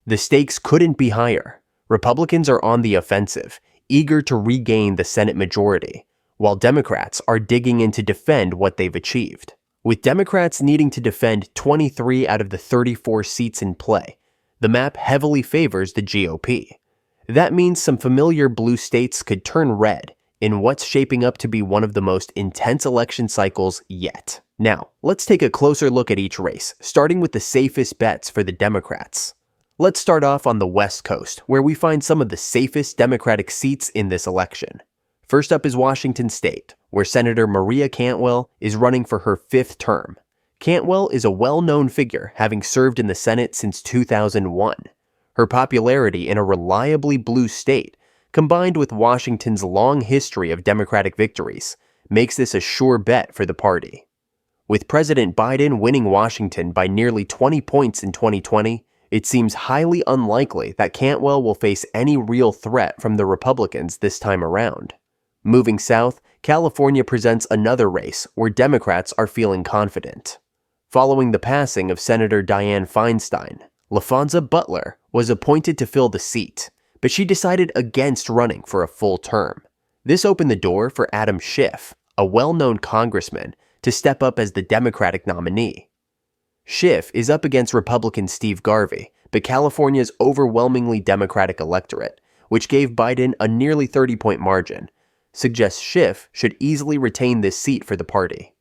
The stakes couldn't be higher. Republicans are on the offensive, eager to regain the Senate majority, while Democrats are digging in to defend what they've achieved. With Democrats needing to defend 23 out of the 34 seats in play, the map heavily favors the GOP. That means some familiar blue states could turn red in what's shaping up to be one of the most intense election cycles yet. Now, let's take a closer look at each race, starting with the safest bets for the Democrats. Let's start off on the West Coast, where we find some of the safest Democratic seats in this election. First up is Washington State, where Senator Maria Cantwell is running for her 5th term. Cantwell is a well-known figure, having served in the Senate since 2001. Her popularity in a reliably blue state, combined with Washington's long history of Democratic victories, makes this a sure bet for the party. With President Biden winning Washington by nearly 20 points in 2020, it seems highly unlikely that Cantwell will face any real threat from the Republicans this time around. Moving south, California presents another race where Democrats are feeling confident. Following the passing of Senator Dianne Feinstein, LaFonza Butler was appointed to fill the seat, but she decided against running for a full term. This opened the door for Adam Schiff, a well-known congressman, to step up as the Democratic nominee. Schiff is up against Republican Steve Garvey, but California's overwhelmingly Democratic electorate, which gave Biden a nearly 30-point margin, suggests Schiff should easily retain this seat for the party.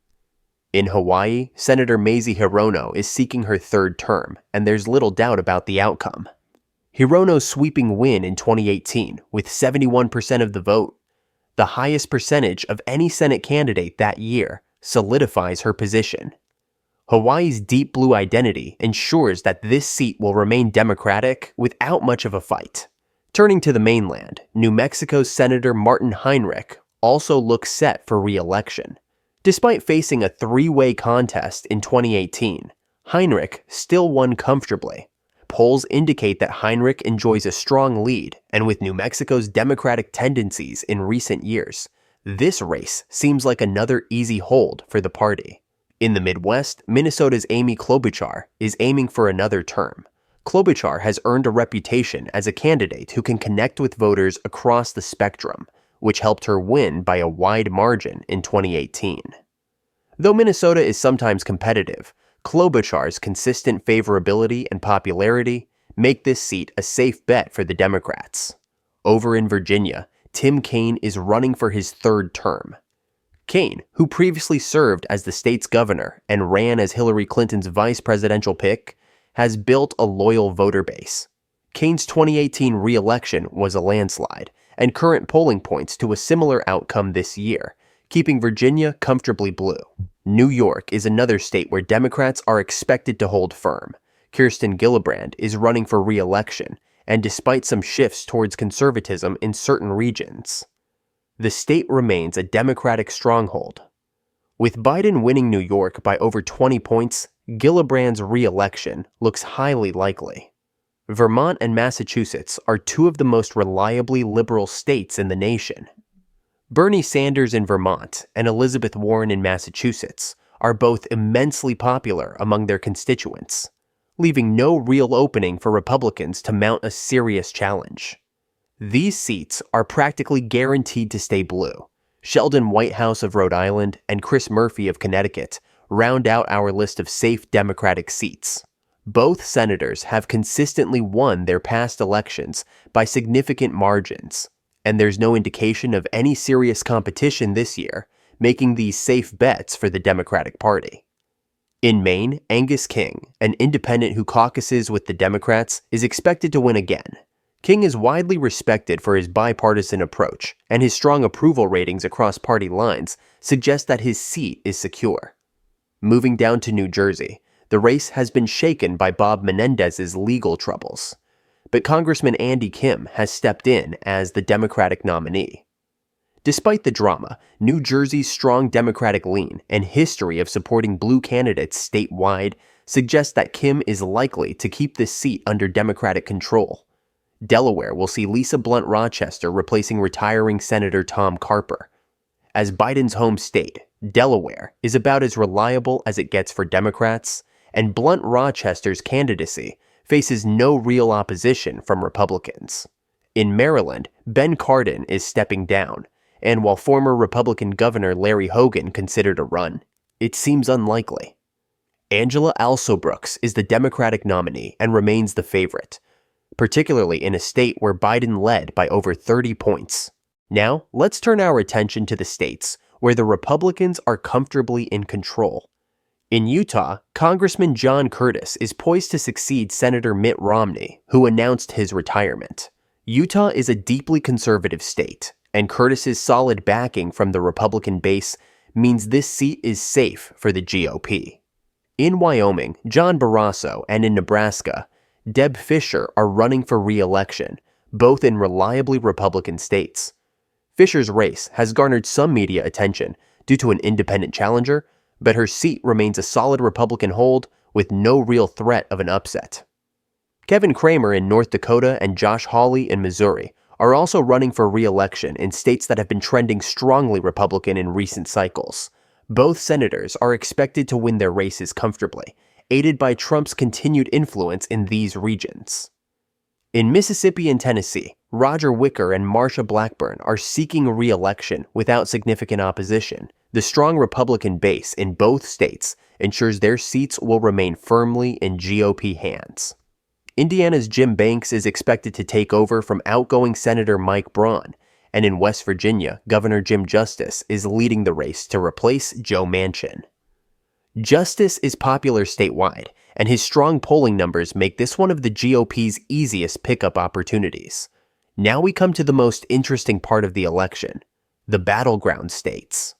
In Hawaii, Senator Mazie Hirono is seeking her 3rd term, and there's little doubt about the outcome. Hirono's sweeping win in 2018, with 71% of the vote, the highest percentage of any Senate candidate that year, solidifies her position. Hawaii's deep blue identity ensures that this seat will remain Democratic without much of a fight. Turning to the mainland, New Mexico's Senator Martin Heinrich also looks set for re-election. Despite facing a 3-way contest in 2018, Heinrich still won comfortably. Polls indicate that Heinrich enjoys a strong lead, and with New Mexico's Democratic tendencies in recent years, this race seems like another easy hold for the party. In the Midwest, Minnesota's Amy Klobuchar is aiming for another term. Klobuchar has earned a reputation as a candidate who can connect with voters across the spectrum, which helped her win by a wide margin in 2018. Though Minnesota is sometimes competitive, Klobuchar's consistent favorability and popularity make this seat a safe bet for the Democrats. Over in Virginia, Tim Kaine is running for his 3rd term. Kaine, who previously served as the state's governor and ran as Hillary Clinton's vice presidential pick, has built a loyal voter base. Kaine's 2018 re-election was a landslide, and current polling points to a similar outcome this year, keeping Virginia comfortably blue. New York is another state where Democrats are expected to hold firm. Kirsten Gillibrand is running for re-election, and despite some shifts towards conservatism in certain regions, the state remains a Democratic stronghold. With Biden winning New York by over 20 points, Gillibrand's re-election looks highly likely. Vermont and Massachusetts are 2 of the most reliably liberal states in the nation. Bernie Sanders in Vermont and Elizabeth Warren in Massachusetts are both immensely popular among their constituents, leaving no real opening for Republicans to mount a serious challenge. These seats are practically guaranteed to stay blue. Sheldon Whitehouse of Rhode Island and Chris Murphy of Connecticut round out our list of safe Democratic seats. Both senators have consistently won their past elections by significant margins, and there's no indication of any serious competition this year, making these safe bets for the Democratic Party. In Maine, Angus King, an independent who caucuses with the Democrats, is expected to win again. King is widely respected for his bipartisan approach, and his strong approval ratings across party lines suggest that his seat is secure. Moving down to New Jersey, the race has been shaken by Bob Menendez's legal troubles, but Congressman Andy Kim has stepped in as the Democratic nominee. Despite the drama, New Jersey's strong Democratic lean and history of supporting blue candidates statewide suggests that Kim is likely to keep this seat under Democratic control. Delaware will see Lisa Blunt Rochester replacing retiring Senator Tom Carper. As Biden's home state, Delaware is about as reliable as it gets for Democrats, and Blunt Rochester's candidacy faces no real opposition from Republicans. In Maryland, Ben Cardin is stepping down, and while former Republican Governor Larry Hogan considered a run, it seems unlikely. Angela Alsobrooks is the Democratic nominee and remains the favorite, particularly in a state where Biden led by over 30 points. Now, let's turn our attention to the states where the Republicans are comfortably in control. In Utah, Congressman John Curtis is poised to succeed Senator Mitt Romney, who announced his retirement. Utah is a deeply conservative state, and Curtis's solid backing from the Republican base means this seat is safe for the GOP. In Wyoming, John Barrasso, and in Nebraska, Deb Fischer are running for re-election, both in reliably Republican states. Fischer's race has garnered some media attention due to an independent challenger, but her seat remains a solid Republican hold with no real threat of an upset. Kevin Cramer in North Dakota and Josh Hawley in Missouri are also running for re-election in states that have been trending strongly Republican in recent cycles. Both senators are expected to win their races comfortably, aided by Trump's continued influence in these regions. In Mississippi and Tennessee, Roger Wicker and Marsha Blackburn are seeking re-election without significant opposition. The strong Republican base in both states ensures their seats will remain firmly in GOP hands. Indiana's Jim Banks is expected to take over from outgoing Senator Mike Braun, and in West Virginia, Governor Jim Justice is leading the race to replace Joe Manchin. Justice is popular statewide, and his strong polling numbers make this one of the GOP's easiest pickup opportunities. Now we come to the most interesting part of the election, the battleground states.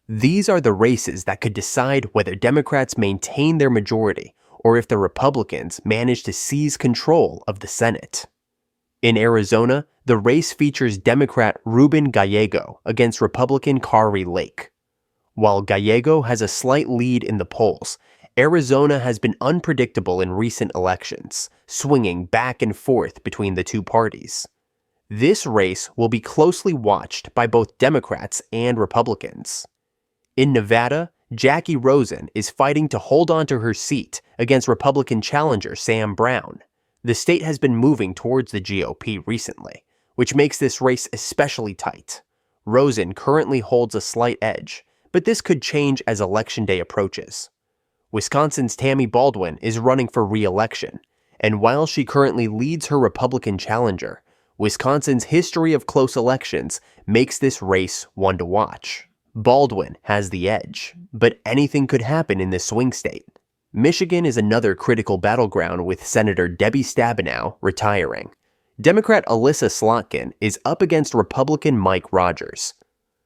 These are the races that could decide whether Democrats maintain their majority or if the Republicans manage to seize control of the Senate. In Arizona, the race features Democrat Ruben Gallego against Republican Kari Lake. While Gallego has a slight lead in the polls, Arizona has been unpredictable in recent elections, swinging back and forth between the two parties. This race will be closely watched by both Democrats and Republicans. In Nevada, Jackie Rosen is fighting to hold on to her seat against Republican challenger Sam Brown. The state has been moving towards the GOP recently, which makes this race especially tight. Rosen currently holds a slight edge, but this could change as Election Day approaches. Wisconsin's Tammy Baldwin is running for re-election, and while she currently leads her Republican challenger, Wisconsin's history of close elections makes this race one to watch. Baldwin has the edge, but anything could happen in this swing state. Michigan is another critical battleground with Senator Debbie Stabenow retiring. Democrat Alyssa Slotkin is up against Republican Mike Rogers.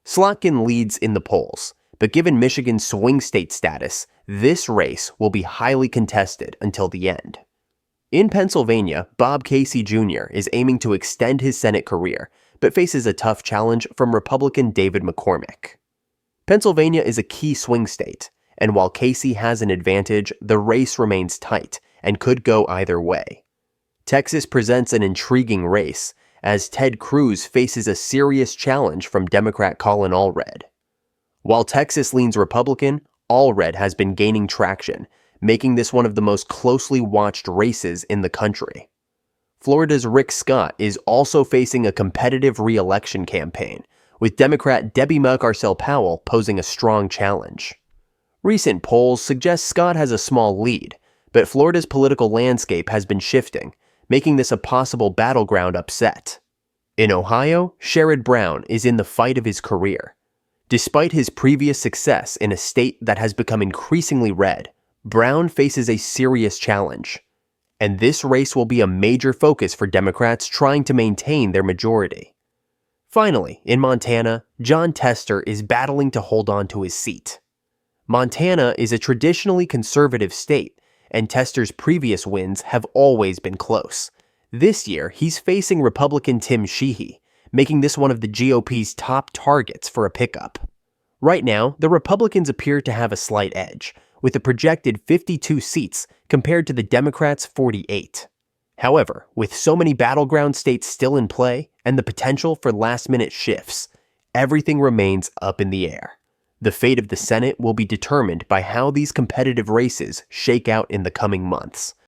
Slotkin leads in the polls, but given Michigan's swing state status, this race will be highly contested until the end. In Pennsylvania, Bob Casey Jr. is aiming to extend his Senate career, but faces a tough challenge from Republican David McCormick. Pennsylvania is a key swing state, and while Casey has an advantage, the race remains tight and could go either way. Texas presents an intriguing race, as Ted Cruz faces a serious challenge from Democrat Colin Allred. While Texas leans Republican, Allred has been gaining traction, making this one of the most closely watched races in the country. Florida's Rick Scott is also facing a competitive re-election campaign, with Democrat Debbie Malgarcel Powell posing a strong challenge. Recent polls suggest Scott has a small lead, but Florida's political landscape has been shifting, making this a possible battleground upset. In Ohio, Sherrod Brown is in the fight of his career. Despite his previous success in a state that has become increasingly red, Brown faces a serious challenge, and this race will be a major focus for Democrats trying to maintain their majority. Finally, in Montana, John Tester is battling to hold on to his seat. Montana is a traditionally conservative state, and Tester's previous wins have always been close. This year, he's facing Republican Tim Sheehy, making this one of the GOP's top targets for a pickup. Right now, the Republicans appear to have a slight edge, with a projected 52 seats compared to the Democrats' 48. However, with so many battleground states still in play and the potential for last-minute shifts, everything remains up in the air. The fate of the Senate will be determined by how these competitive races shake out in the coming months.